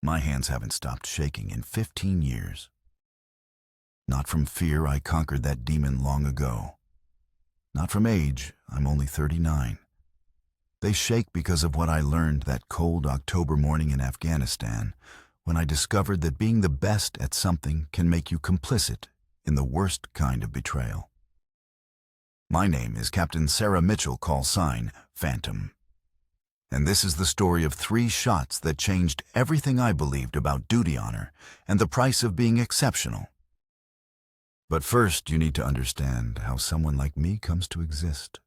My hands haven't stopped shaking in 15 years. Not from fear, I conquered that demon long ago. Not from age, I'm only 39. They shake because of what I learned that cold October morning in Afghanistan, when I discovered that being the best at something can make you complicit in the worst kind of betrayal. My name is Captain Sarah Mitchell, call sign Phantom. And this is the story of 3 shots that changed everything I believed about duty honor and the price of being exceptional. But first, you need to understand how someone like me comes to exist.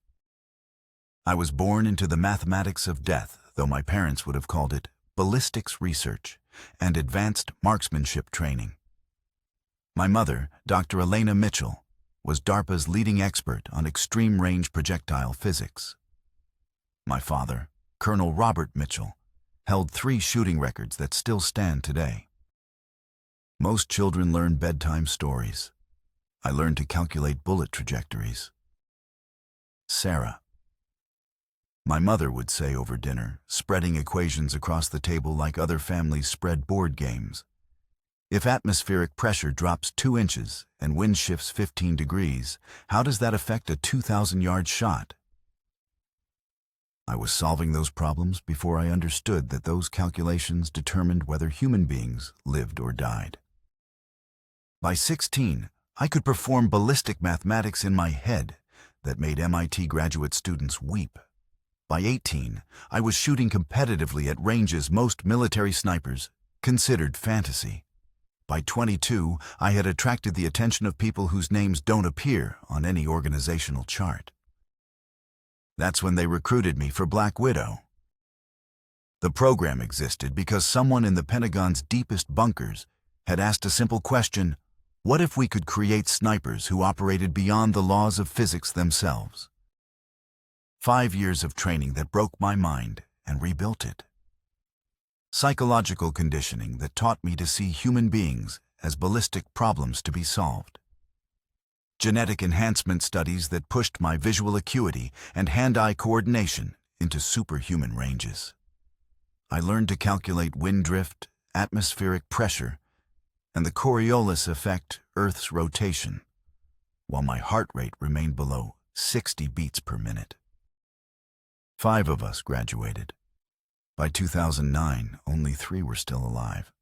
I was born into the mathematics of death, though my parents would have called it ballistics research and advanced marksmanship training. My mother, Dr. Elena Mitchell, was DARPA's leading expert on extreme-range projectile physics. My father, Colonel Robert Mitchell, held 3 shooting records that still stand today. Most children learn bedtime stories. I learned to calculate bullet trajectories. Sarah. My mother would say over dinner, spreading equations across the table like other families spread board games. If atmospheric pressure drops 2 inches and wind shifts 15 degrees, how does that affect a 2,000-yard shot? I was solving those problems before I understood that those calculations determined whether human beings lived or died. By 16, I could perform ballistic mathematics in my head that made MIT graduate students weep. By 18, I was shooting competitively at ranges most military snipers considered fantasy. By 22, I had attracted the attention of people whose names don't appear on any organizational chart. That's when they recruited me for Black Widow. The program existed because someone in the Pentagon's deepest bunkers had asked a simple question: what if we could create snipers who operated beyond the laws of physics themselves? 5 years of training that broke my mind and rebuilt it. Psychological conditioning that taught me to see human beings as ballistic problems to be solved. Genetic enhancement studies that pushed my visual acuity and hand-eye coordination into superhuman ranges. I learned to calculate wind drift, atmospheric pressure, and the Coriolis effect, Earth's rotation, while my heart rate remained below 60 beats per minute. 5 of us graduated. By 2009, only 3 were still alive.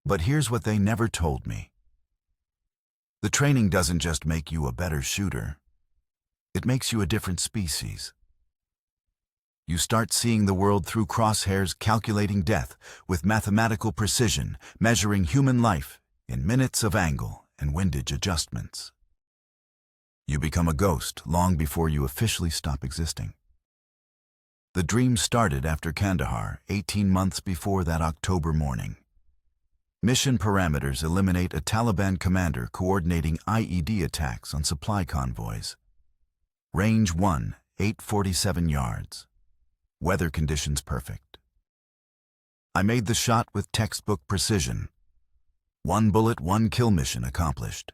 But here's what they never told me. The training doesn't just make you a better shooter. It makes you a different species. You start seeing the world through crosshairs, calculating death with mathematical precision, measuring human life in minutes of angle and windage adjustments. You become a ghost long before you officially stop existing. The dream started after Kandahar, 18 months before that October morning. Mission parameters eliminate a Taliban commander coordinating IED attacks on supply convoys. Range 1, 847 yards. Weather conditions perfect. I made the shot with textbook precision. 1 bullet, 1 kill mission accomplished.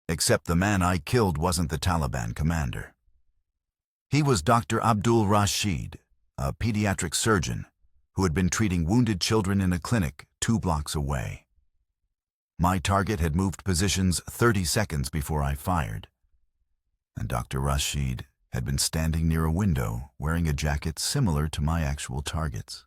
Except the man I killed wasn't the Taliban commander. He was Dr. Abdul Rashid, a pediatric surgeon who had been treating wounded children in a clinic 2 blocks away. My target had moved positions 30 seconds before I fired, and Dr. Rashid had been standing near a window wearing a jacket similar to my actual target's.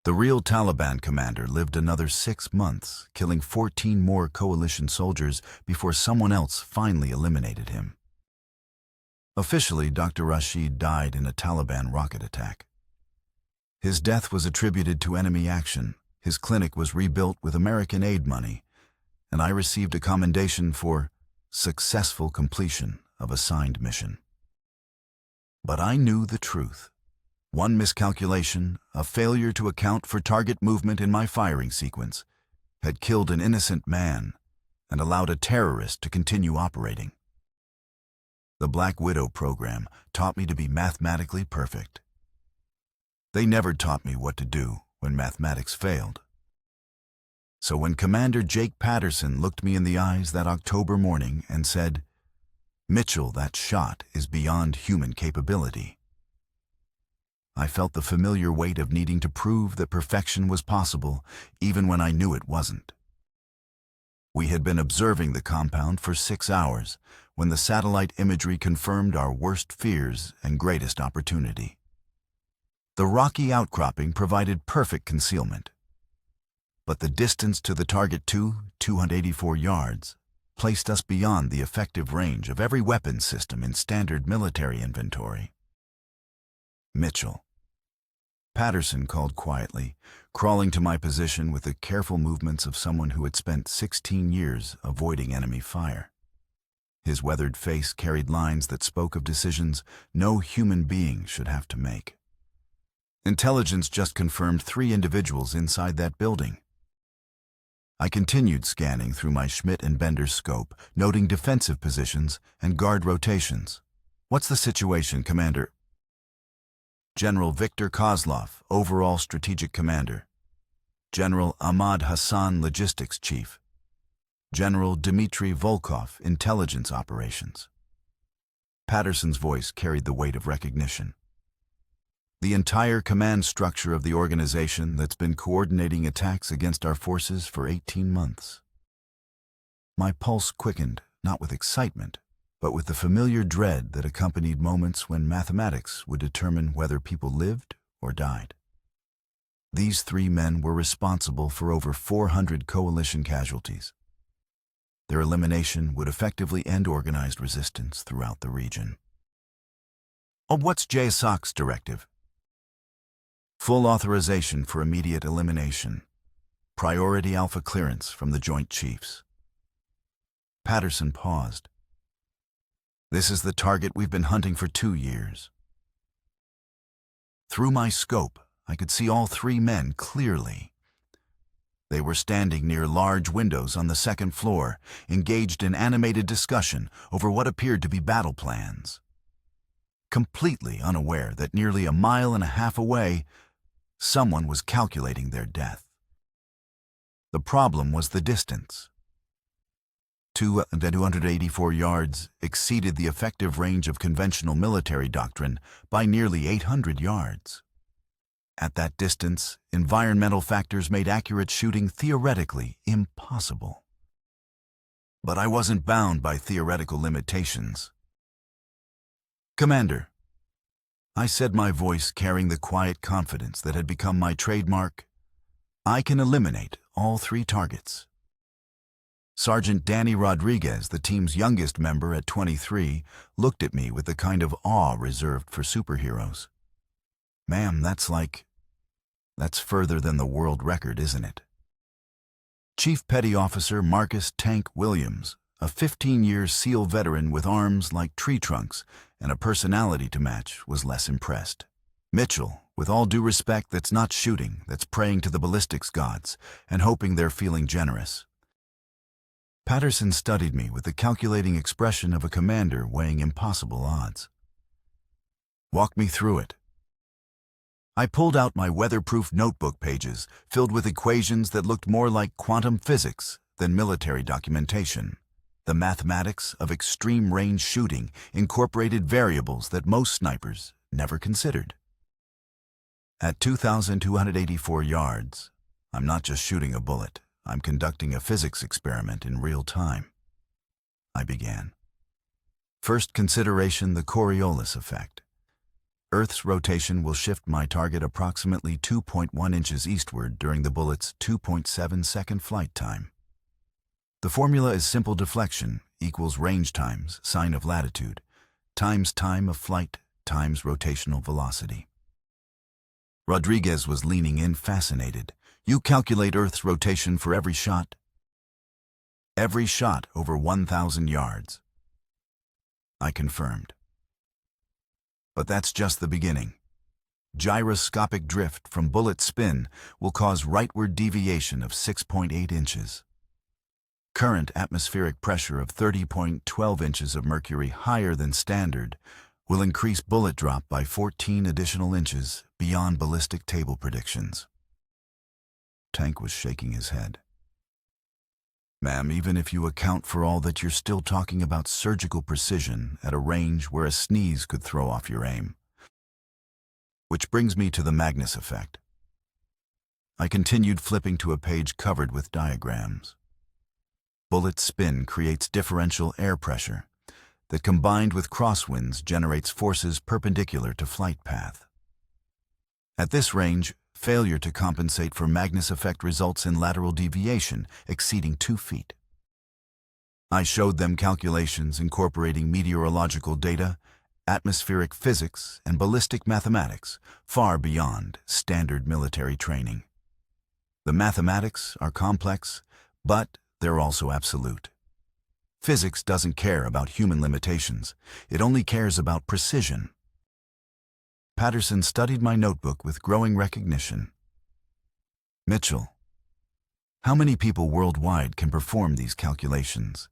The real Taliban commander lived another 6 months, killing 14 more coalition soldiers before someone else finally eliminated him. Officially, Dr. Rashid died in a Taliban rocket attack. His death was attributed to enemy action, his clinic was rebuilt with American aid money, and I received a commendation for successful completion of assigned mission. But I knew the truth. One miscalculation, a failure to account for target movement in my firing sequence, had killed an innocent man and allowed a terrorist to continue operating. The Black Widow program taught me to be mathematically perfect. They never taught me what to do when mathematics failed. So when Commander Jake Patterson looked me in the eyes that October morning and said, "Mitchell, that shot is beyond human capability," I felt the familiar weight of needing to prove that perfection was possible, even when I knew it wasn't. We had been observing the compound for 6 hours, when the satellite imagery confirmed our worst fears and greatest opportunity. The rocky outcropping provided perfect concealment. But the distance to the target 284 yards, placed us beyond the effective range of every weapons system in standard military inventory. Mitchell. Patterson called quietly, crawling to my position with the careful movements of someone who had spent 16 years avoiding enemy fire. His weathered face carried lines that spoke of decisions no human being should have to make. Intelligence just confirmed 3 individuals inside that building. I continued scanning through my Schmidt and Bender scope, noting defensive positions and guard rotations. "What's the situation, Commander?" "General Viktor Kozlov, Overall Strategic Commander. General Ahmad Hassan, Logistics Chief. General Dmitry Volkov, Intelligence Operations." Patterson's voice carried the weight of recognition. The entire command structure of the organization that's been coordinating attacks against our forces for 18 months. My pulse quickened, not with excitement, but with the familiar dread that accompanied moments when mathematics would determine whether people lived or died. These 3 men were responsible for over 400 coalition casualties. Their elimination would effectively end organized resistance throughout the region. What's JSOC's directive?" "Full authorization for immediate elimination. Priority Alpha clearance from the Joint Chiefs." Patterson paused. "This is the target we've been hunting for 2 years." Through my scope, I could see all 3 men clearly. They were standing near large windows on the 2nd floor, engaged in animated discussion over what appeared to be battle plans. Completely unaware that nearly 1.5 miles away, someone was calculating their death. The problem was the distance. 284 yards exceeded the effective range of conventional military doctrine by nearly 800 yards. At that distance, environmental factors made accurate shooting theoretically impossible. But I wasn't bound by theoretical limitations. "Commander," I said, my voice carrying the quiet confidence that had become my trademark, "I can eliminate all 3 targets." Sergeant Danny Rodriguez, the team's youngest member at 23, looked at me with the kind of awe reserved for superheroes. "Ma'am, that's further than the world record, isn't it?" Chief Petty Officer Marcus "Tank" Williams, a 15-year SEAL veteran with arms like tree trunks and a personality to match, was less impressed. "Mitchell, with all due respect, that's not shooting, that's praying to the ballistics gods and hoping they're feeling generous." Patterson studied me with the calculating expression of a commander weighing impossible odds. "Walk me through it." I pulled out my weatherproof notebook pages filled with equations that looked more like quantum physics than military documentation. The mathematics of extreme-range shooting incorporated variables that most snipers never considered. At 2,284 yards, I'm not just shooting a bullet, I'm conducting a physics experiment in real time. I began. First consideration: the Coriolis effect. Earth's rotation will shift my target approximately 2.1 inches eastward during the bullet's 2.7-second flight time. The formula is simple: deflection equals range times sine of latitude times time of flight times rotational velocity. Rodriguez was leaning in, fascinated. "You calculate Earth's rotation for every shot?" "Every shot over 1,000 yards. I confirmed. "But that's just the beginning. Gyroscopic drift from bullet spin will cause rightward deviation of 6.8 inches. Current atmospheric pressure of 30.12 inches of mercury higher than standard will increase bullet drop by 14 additional inches beyond ballistic table predictions." Tank was shaking his head. "Ma'am, even if you account for all that, you're still talking about surgical precision at a range where a sneeze could throw off your aim. Which brings me to the Magnus effect. I continued flipping to a page covered with diagrams. Bullet spin creates differential air pressure that, combined with crosswinds, generates forces perpendicular to flight path. At this range, failure to compensate for Magnus effect results in lateral deviation exceeding 2 feet. I showed them calculations incorporating meteorological data, atmospheric physics, and ballistic mathematics far beyond standard military training. The mathematics are complex, but they're also absolute. Physics doesn't care about human limitations. It only cares about precision. Patterson studied my notebook with growing recognition. Mitchell, how many people worldwide can perform these calculations?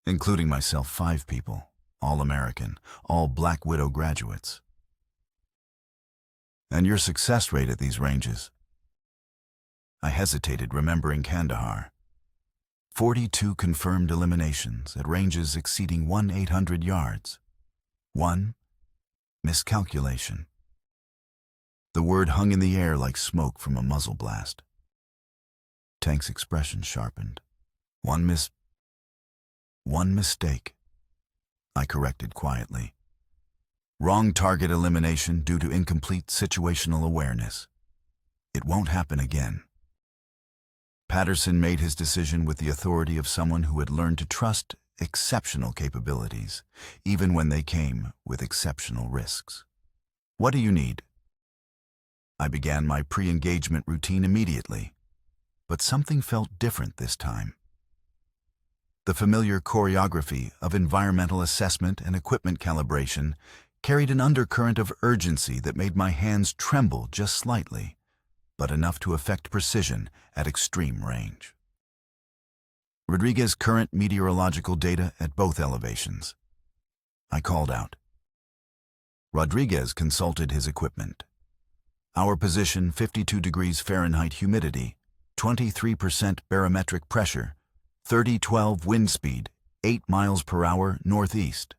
Including myself, 5 people, all American, all Black Widow graduates. And your success rate at these ranges? I hesitated, remembering Kandahar. 42 confirmed eliminations at ranges exceeding 1,800 yards. 1 miscalculation. The word hung in the air like smoke from a muzzle blast. Tank's expression sharpened. One mistake. I corrected quietly. Wrong target elimination due to incomplete situational awareness. It won't happen again. Patterson made his decision with the authority of someone who had learned to trust exceptional capabilities, even when they came with exceptional risks. What do you need? I began my pre-engagement routine immediately, but something felt different this time. The familiar choreography of environmental assessment and equipment calibration carried an undercurrent of urgency that made my hands tremble just slightly, but enough to affect precision at extreme range. Rodriguez, current meteorological data at both elevations. I called out. Rodriguez consulted his equipment. Our position, 52 degrees Fahrenheit humidity, 23% barometric pressure, 30-12 wind speed, 8 miles per hour northeast.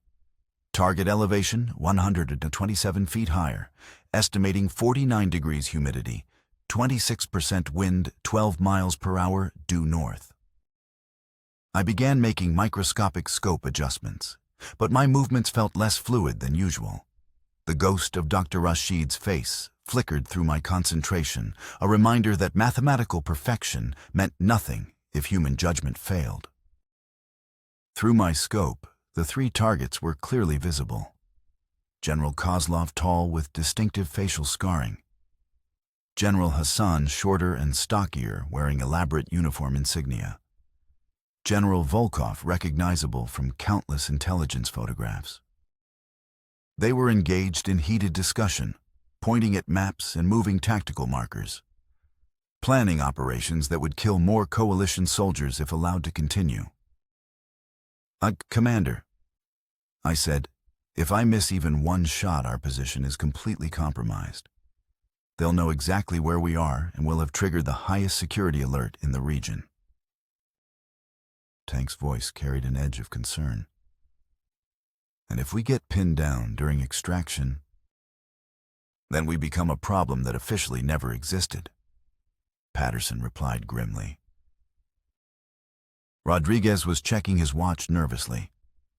Target elevation, 127 feet higher, estimating 49 degrees humidity, 26% wind, 12 miles per hour due north. I began making microscopic scope adjustments, but my movements felt less fluid than usual. The ghost of Dr. Rashid's face flickered through my concentration, a reminder that mathematical perfection meant nothing if human judgment failed. Through my scope, the 3 targets were clearly visible. General Kozlov, tall with distinctive facial scarring. General Hassan, shorter and stockier, wearing elaborate uniform insignia. General Volkov, recognizable from countless intelligence photographs. They were engaged in heated discussion, pointing at maps and moving tactical markers, planning operations that would kill more coalition soldiers if allowed to continue. Commander, I said, if I miss even one shot, our position is completely compromised. They'll know exactly where we are and will have triggered the highest security alert in the region. Tank's voice carried an edge of concern. And if we get pinned down during extraction, then we become a problem that officially never existed, Patterson replied grimly. Rodriguez was checking his watch nervously.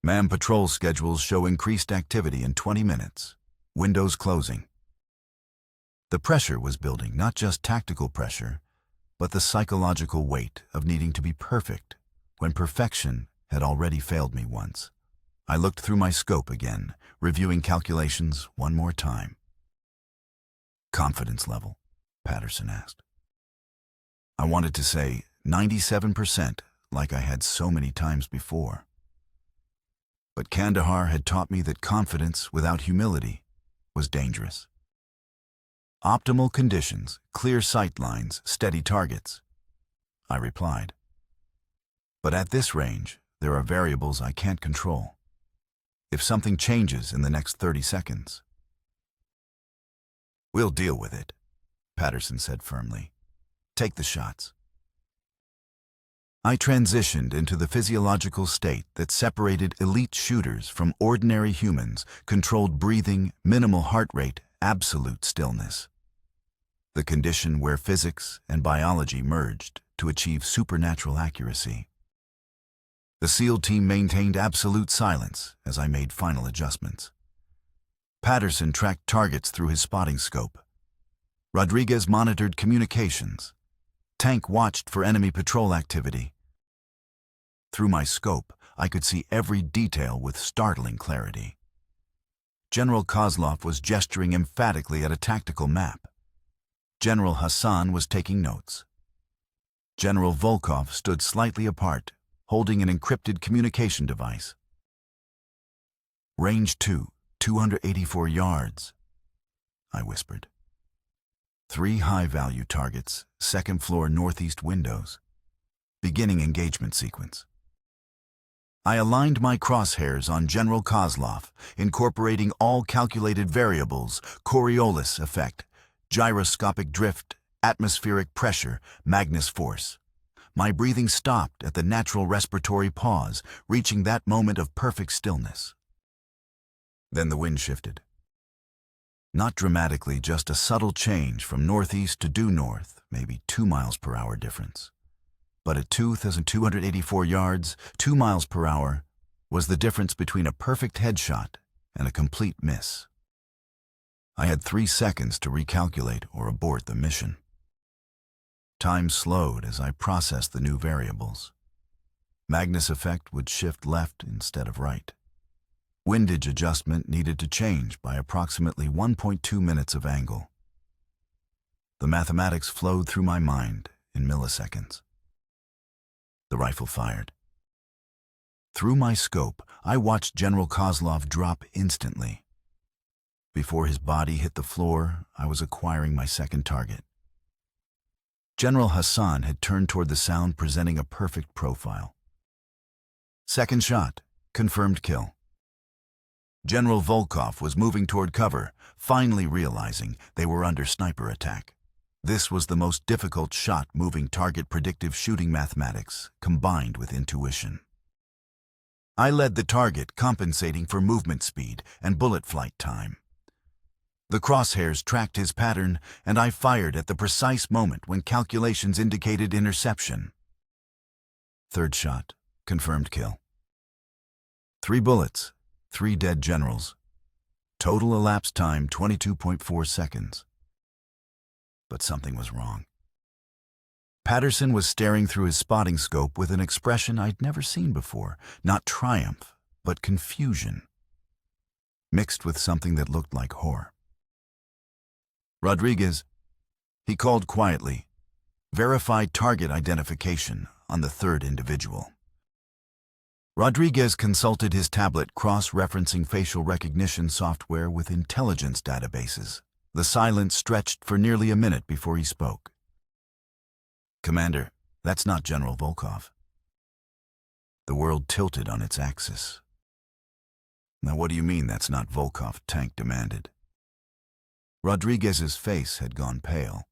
MAM patrol schedules show increased activity in 20 minutes. Windows closing. The pressure was building, not just tactical pressure, but the psychological weight of needing to be perfect when perfection had already failed me once. I looked through my scope again, reviewing calculations one more time. Confidence level? Patterson asked. I wanted to say 97%, like I had so many times before. But Kandahar had taught me that confidence without humility was dangerous. Optimal conditions, clear sight lines, steady targets, I replied. But at this range, there are variables I can't control. If something changes in the next 30 seconds, we'll deal with it, Patterson said firmly. Take the shots. I transitioned into the physiological state that separated elite shooters from ordinary humans, controlled breathing, minimal heart rate, absolute stillness, the condition where physics and biology merged to achieve supernatural accuracy. The SEAL team maintained absolute silence as I made final adjustments. Patterson tracked targets through his spotting scope. Rodriguez monitored communications. Tank watched for enemy patrol activity. Through my scope, I could see every detail with startling clarity. General Kozlov was gesturing emphatically at a tactical map. General Hassan was taking notes. General Volkov stood slightly apart, holding an encrypted communication device. Range 2, 284 yards, I whispered. 3 high-value targets, second floor northeast windows. Beginning engagement sequence. I aligned my crosshairs on General Kozlov, incorporating all calculated variables: Coriolis effect, gyroscopic drift, atmospheric pressure, Magnus force. My breathing stopped at the natural respiratory pause, reaching that moment of perfect stillness. Then the wind shifted. Not dramatically, just a subtle change from northeast to due north, maybe 2 miles per hour difference. But at 2,284 yards, 2 miles per hour, was the difference between a perfect headshot and a complete miss. I had 3 seconds to recalculate or abort the mission. Time slowed as I processed the new variables. Magnus effect would shift left instead of right. Windage adjustment needed to change by approximately 1.2 minutes of angle. The mathematics flowed through my mind in milliseconds. The rifle fired. Through my scope, I watched General Kozlov drop instantly. Before his body hit the floor, I was acquiring my second target. General Hassan had turned toward the sound, presenting a perfect profile. Second shot, confirmed kill. General Volkov was moving toward cover, finally realizing they were under sniper attack. This was the most difficult shot, moving target predictive shooting mathematics combined with intuition. I led the target, compensating for movement speed and bullet flight time. The crosshairs tracked his pattern, and I fired at the precise moment when calculations indicated interception. Third shot, confirmed kill. 3 bullets, 3 dead generals. Total elapsed time 22.4 seconds. But something was wrong. Patterson was staring through his spotting scope with an expression I'd never seen before, not triumph, but confusion, mixed with something that looked like horror. Rodriguez, he called quietly, verified target identification on the third individual. Rodriguez consulted his tablet, cross-referencing facial recognition software with intelligence databases. The silence stretched for nearly a minute before he spoke. Commander, that's not General Volkov. The world tilted on its axis. Now what do you mean that's not Volkov? Tank demanded. Rodriguez's face had gone pale.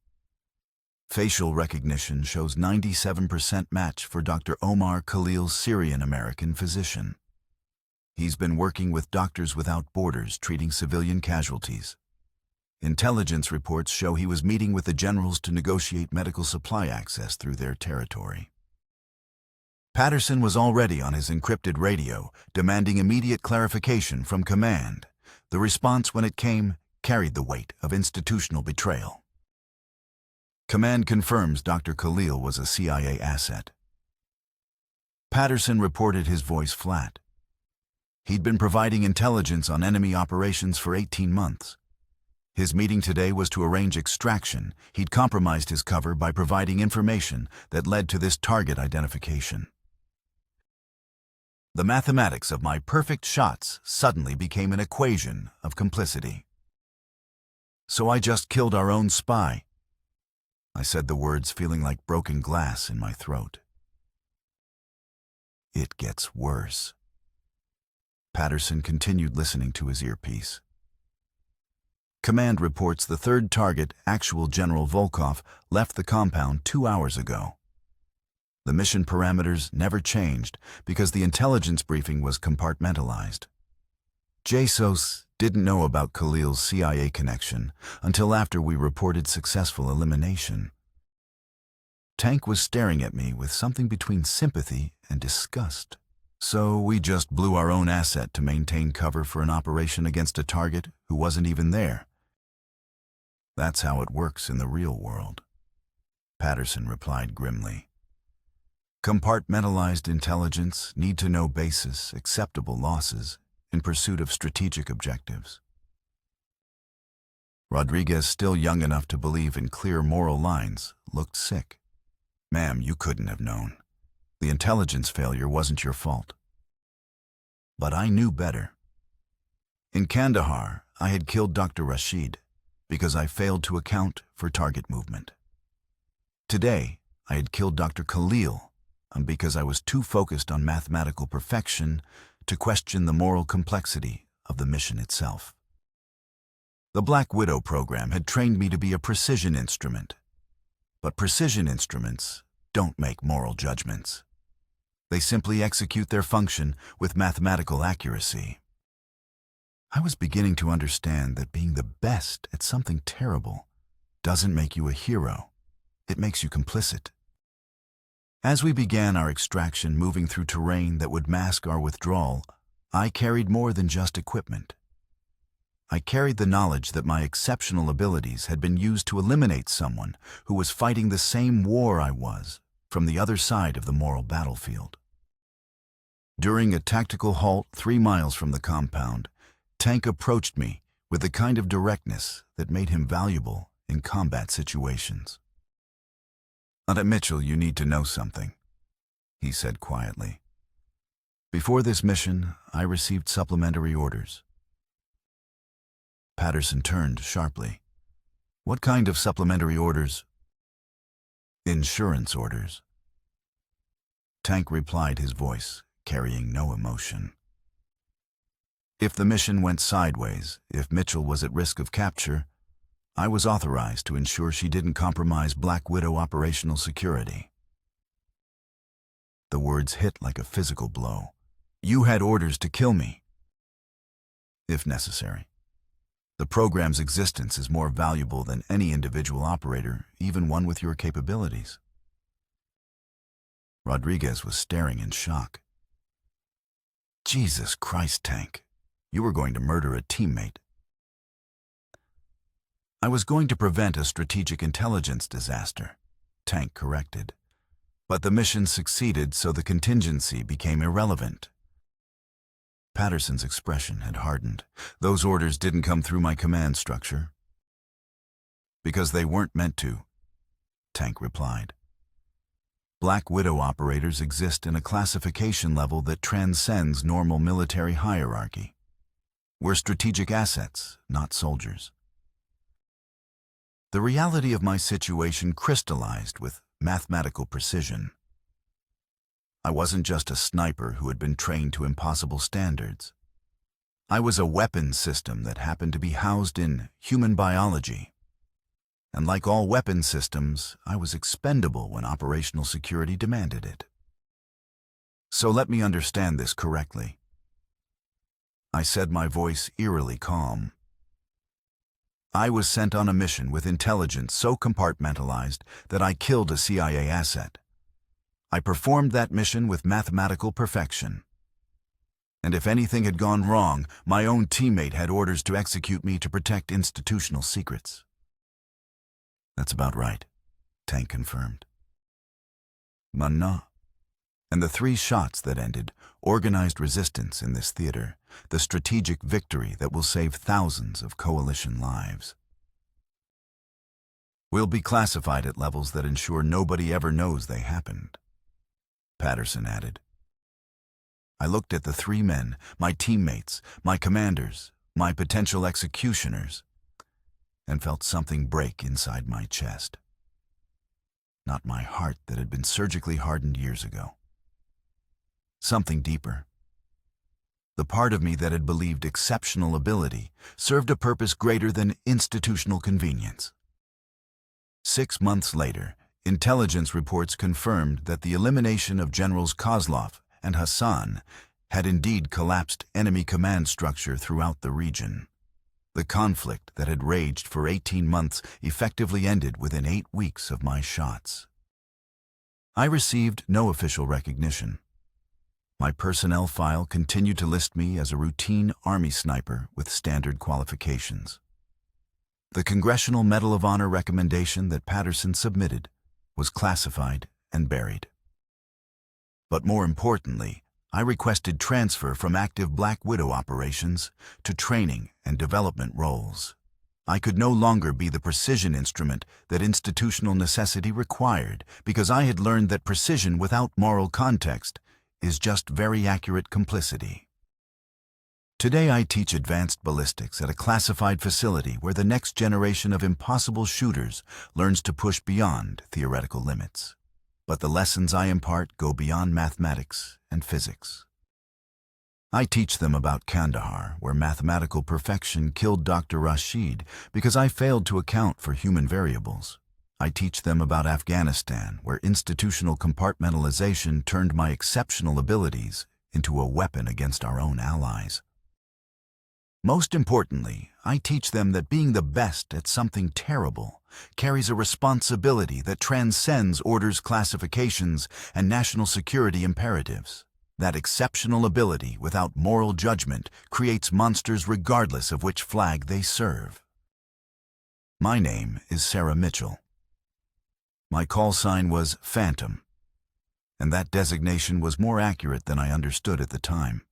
Facial recognition shows 97% match for Dr. Omar Khalil's Syrian-American physician. He's been working with Doctors Without Borders treating civilian casualties. Intelligence reports show he was meeting with the generals to negotiate medical supply access through their territory. Patterson was already on his encrypted radio, demanding immediate clarification from command. The response, when it came, carried the weight of institutional betrayal. Command confirms Dr. Khalil was a CIA asset. Patterson reported, his voice flat. He'd been providing intelligence on enemy operations for 18 months. His meeting today was to arrange extraction. He'd compromised his cover by providing information that led to this target identification. The mathematics of my perfect shots suddenly became an equation of complicity. So I just killed our own spy. I said the words, feeling like broken glass in my throat. It gets worse. Patterson continued, listening to his earpiece. Command reports the third target, actual General Volkov, left the compound 2 hours ago. The mission parameters never changed because the intelligence briefing was compartmentalized. Jesus, Didn't know about Khalil's CIA connection until after we reported successful elimination. Tank was staring at me with something between sympathy and disgust. So we just blew our own asset to maintain cover for an operation against a target who wasn't even there. That's how it works in the real world, Patterson replied grimly. Compartmentalized intelligence need to know basis, acceptable losses, in pursuit of strategic objectives. Rodriguez, still young enough to believe in clear moral lines, looked sick. Ma'am, you couldn't have known. The intelligence failure wasn't your fault. But I knew better. In Kandahar, I had killed Dr. Rashid because I failed to account for target movement. Today, I had killed Dr. Khalil because I was too focused on mathematical perfection to question the moral complexity of the mission itself. The Black Widow program had trained me to be a precision instrument. But precision instruments don't make moral judgments. They simply execute their function with mathematical accuracy. I was beginning to understand that being the best at something terrible doesn't make you a hero. It makes you complicit. As we began our extraction moving through terrain that would mask our withdrawal, I carried more than just equipment. I carried the knowledge that my exceptional abilities had been used to eliminate someone who was fighting the same war I was from the other side of the moral battlefield. During a tactical halt 3 miles from the compound, Tank approached me with the kind of directness that made him valuable in combat situations. "Lieutenant Mitchell, you need to know something," he said quietly. "Before this mission, I received supplementary orders." Patterson turned sharply. "What kind of supplementary orders?" "Insurance orders." Tank replied, his voice carrying no emotion. If the mission went sideways, if Mitchell was at risk of capture, I was authorized to ensure she didn't compromise Black Widow operational security. The words hit like a physical blow. "You had orders to kill me." "If necessary. The program's existence is more valuable than any individual operator, even one with your capabilities." Rodriguez was staring in shock. "Jesus Christ, Tank. You were going to murder a teammate." "I was going to prevent a strategic intelligence disaster," Tank corrected. "But the mission succeeded, so the contingency became irrelevant." Patterson's expression had hardened. "Those orders didn't come through my command structure." "Because they weren't meant to," Tank replied. Black Widow operators exist in a classification level that transcends normal military hierarchy. We're strategic assets, not soldiers. The reality of my situation crystallized with mathematical precision. I wasn't just a sniper who had been trained to impossible standards. I was a weapons system that happened to be housed in human biology. And like all weapons systems, I was expendable when operational security demanded it. So let me understand this correctly. I said, my voice eerily calm. I was sent on a mission with intelligence so compartmentalized that I killed a CIA asset. I performed that mission with mathematical perfection. And if anything had gone wrong, my own teammate had orders to execute me to protect institutional secrets. That's about right, Tank confirmed. Manna. And the 3 shots that ended organized resistance in this theater, the strategic victory that will save thousands of coalition lives. We'll be classified at levels that ensure nobody ever knows they happened, Patterson added. I looked at the 3 men, my teammates, my commanders, my potential executioners, and felt something break inside my chest. Not my heart that had been surgically hardened years ago. Something deeper. The part of me that had believed exceptional ability served a purpose greater than institutional convenience. 6 months later, intelligence reports confirmed that the elimination of Generals Kozlov and Hassan had indeed collapsed enemy command structure throughout the region. The conflict that had raged for 18 months effectively ended within 8 weeks of my shots. I received no official recognition. My personnel file continued to list me as a routine Army sniper with standard qualifications. The Congressional Medal of Honor recommendation that Patterson submitted was classified and buried. But more importantly, I requested transfer from active Black Widow operations to training and development roles. I could no longer be the precision instrument that institutional necessity required because I had learned that precision without moral context is just very accurate complicity. Today I teach advanced ballistics at a classified facility where the next generation of impossible shooters learns to push beyond theoretical limits. But the lessons I impart go beyond mathematics and physics. I teach them about Kandahar, where mathematical perfection killed Dr. Rashid because I failed to account for human variables. I teach them about Afghanistan, where institutional compartmentalization turned my exceptional abilities into a weapon against our own allies. Most importantly, I teach them that being the best at something terrible carries a responsibility that transcends orders, classifications, and national security imperatives. That exceptional ability without moral judgment creates monsters regardless of which flag they serve. My name is Sarah Mitchell. My call sign was Phantom, and that designation was more accurate than I understood at the time.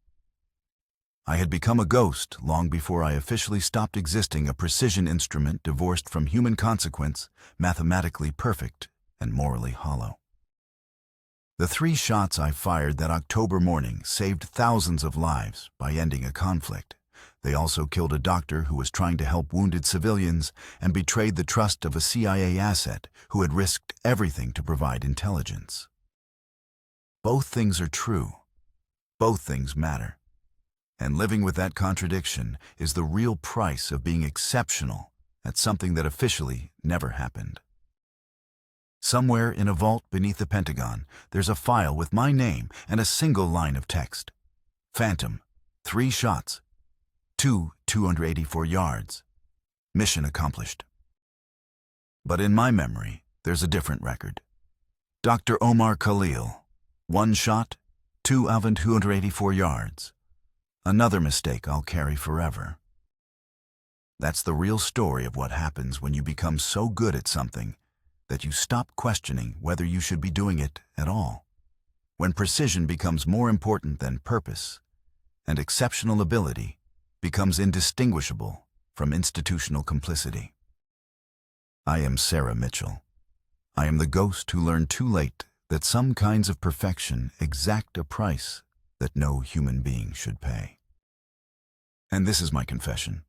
I had become a ghost long before I officially stopped existing, a precision instrument divorced from human consequence, mathematically perfect and morally hollow. The 3 shots I fired that October morning saved thousands of lives by ending a conflict. They also killed a doctor who was trying to help wounded civilians and betrayed the trust of a CIA asset who had risked everything to provide intelligence. Both things are true. Both things matter. And living with that contradiction is the real price of being exceptional at something that officially never happened. Somewhere in a vault beneath the Pentagon, there's a file with my name and a single line of text. Phantom, 3 shots, 284 yards. Mission accomplished. But in my memory, there's a different record. Dr. Omar Khalil, 1 shot, 284 yards. Another mistake I'll carry forever. That's the real story of what happens when you become so good at something that you stop questioning whether you should be doing it at all. When precision becomes more important than purpose, and exceptional ability becomes indistinguishable from institutional complicity. I am Sarah Mitchell. I am the ghost who learned too late that some kinds of perfection exact a price that no human being should pay. And this is my confession.